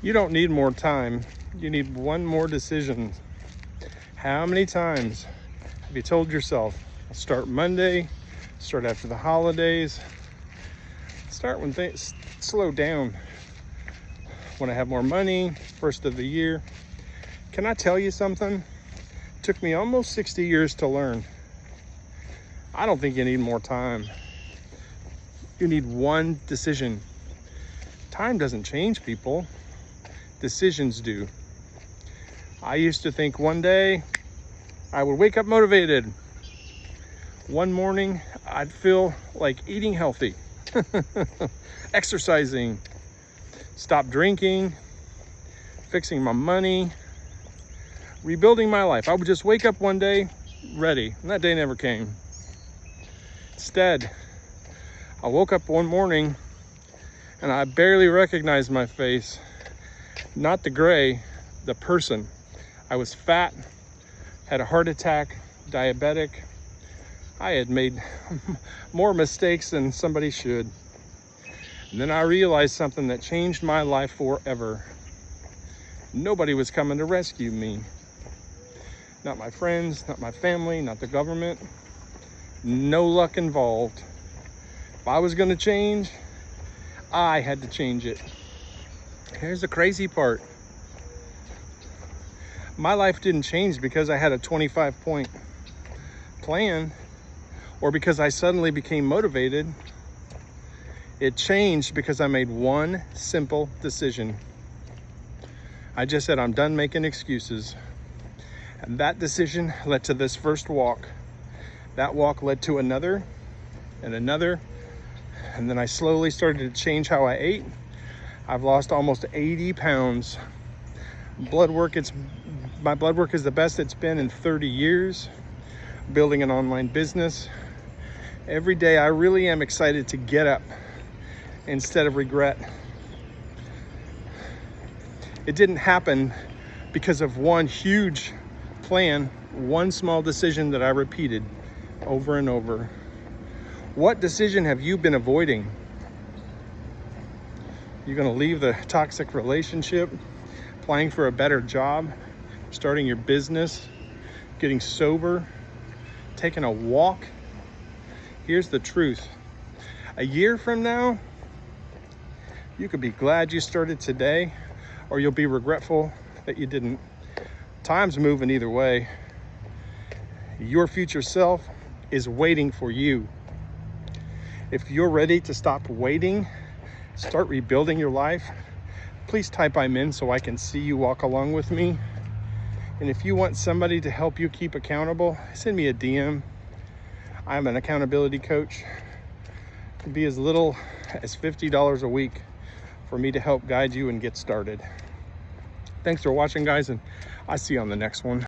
You don't need more time. You need one more decision. How many times have you told yourself, I'll start Monday, start after the holidays, start when things slow down, when I have more money, first of the year? Can I tell you something? It took me almost 60 years to learn. I don't think you need more time. You need one decision. Time doesn't change people. Decisions do. I used to think one day I would wake up motivated. One morning I'd feel like eating healthy, exercising, stop drinking, fixing my money, rebuilding my life. I would just wake up one day ready, and that day never came. Instead, I woke up one morning and I barely recognized my face. Not the gray, the person. I was fat, had a heart attack, diabetic. I had made more mistakes than somebody should. And then I realized something that changed my life forever. Nobody was coming to rescue me. Not my friends, not my family, not the government. No luck involved. If I was gonna change, I had to change it. Here's the crazy part. My life didn't change because I had a 25-point plan or because I suddenly became motivated. It changed because I made one simple decision. I just said, I'm done making excuses. And that decision led to this first walk. That walk led to another and another. And then I slowly started to change how I ate. I've lost almost 80 pounds. My blood work is the best it's been in 30 years. Building an online business. Every day I really am excited to get up instead of regret. It didn't happen because of one huge plan, one small decision that I repeated over and over. What decision have you been avoiding? You're gonna leave the toxic relationship, applying for a better job, starting your business, getting sober, taking a walk. Here's the truth. A year from now, you could be glad you started today, or you'll be regretful that you didn't. Time's moving either way. Your future self is waiting for you. If you're ready to stop waiting, start rebuilding your life, please type I'm in so I can see you walk along with me. And if you want somebody to help you keep accountable, send me a DM. I'm an accountability coach. It can be as little as $50 a week for me to help guide you and get started. Thanks for watching, guys, and I'll see you on the next one.